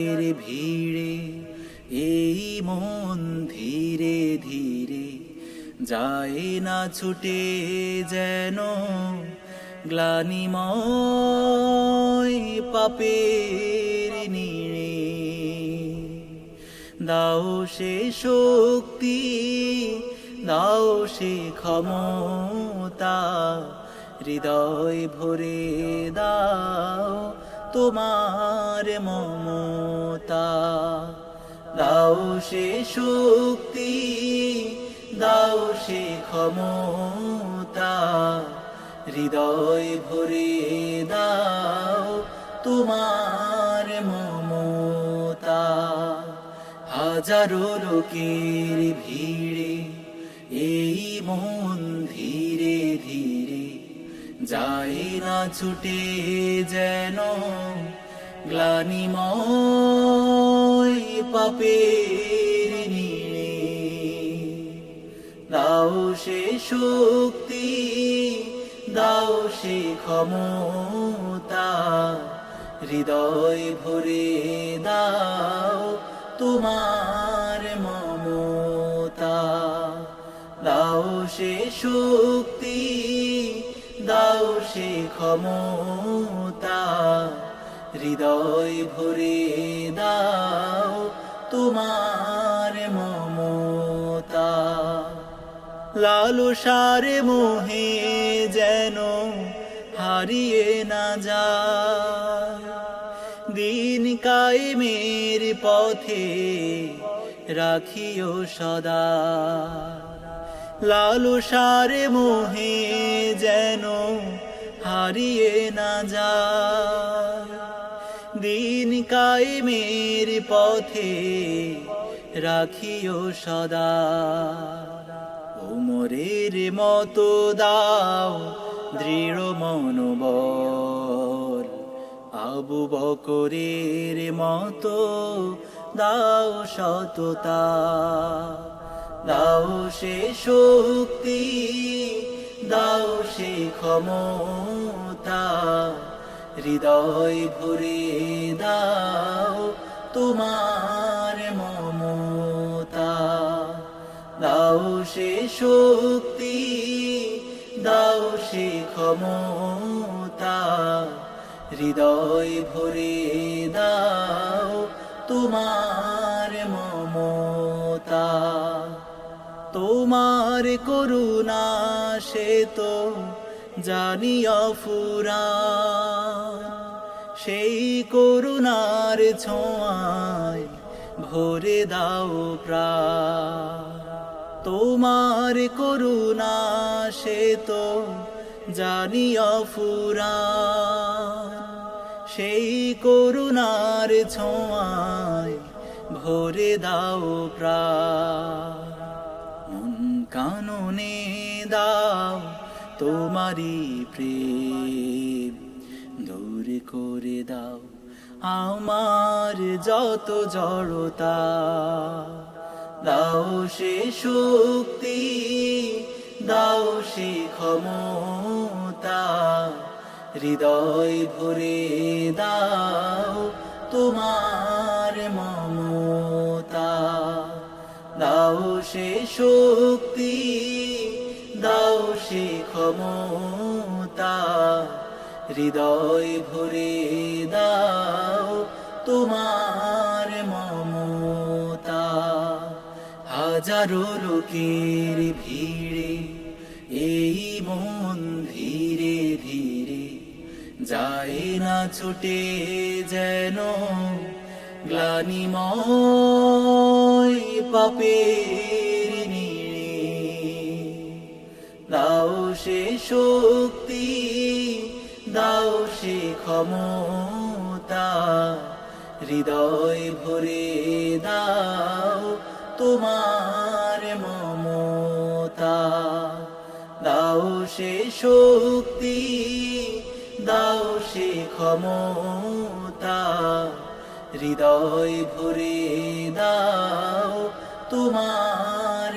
এর ভিড়ে এই মন ধীরে ধীরে যায় না ছুটে যেন গ্লানিময় পাপের নীড়ে। দাও সে শক্তি, দাও সে ক্ষমতা, হৃদয় ভরে দাও তোমার মমতা। দাও সে শক্তি, দাও সে ক্ষমতা, হৃদয় ভরে দাও তোমার মমতা। হাজারো লোকের ভিড়ে এই মন ধীরে ধীরে যায় না ছুটে যেন গ্লানিময় পাপের নীড়ে। দাও সে শক্তি, দাও সে ক্ষমতা, হৃদয় ভরে দাও তোমার মমতা। দাও সে শক্তি, দাও সে ক্ষমতা, হৃদয় ভরে দাও তোমার মমতা। লালসার মোহে যেন হারিয়ে না যায়, দিন কায়েমের পথে রাখিও সদা। লালসার মোহে যেন হারিয়ে না যায়, দিন কায়েমের পথে রাখিও সদা। ওমরের মতো দাও দৃঢ় মনোবল, আবু বকরের মতো দাও সততা। দাও সে শক্তি, দাও সে ক্ষমতা, হৃদয় ভরে দাও তোমার মমতা। দাও সে শক্তি, দাও সে ক্ষমতা, হৃদয় ভরে দাও তোমার মমতা। তোমার করুণা সে তো জানি অফুরান, সেই করুণার ছোঁয়ায় ভরে দাও প্রাণ। তোমার করুণা সে তো জানি অফুরান, সেই করুণার ছোঁয়ায় ভরে দাও প্রাণ। মন কাননে দাও তোমারি প্রেম, দূর করে দাও আমার যত জড়তা। দাও সে শক্তি, দাও সে ক্ষমতা, হৃদয় ভরে দাও তোমার মমতা। দাও সে শক্তি, দাও সে ক্ষমতা, হৃদয় ভরে দাও তোমার মমতা। হাজারো লোকের ভিড়ে এই মন ধীরে ধীরে যায় না ছুটে যেন গ্লানিময় পাপের নীড়ে। দাও সে শক্তি, দাও সে ক্ষমতা, হৃদয় ভরে দাও তোমার মমতা। দাও সে শক্তি, দাও সে ক্ষমতা, হৃদয় ভরে দাও তোমার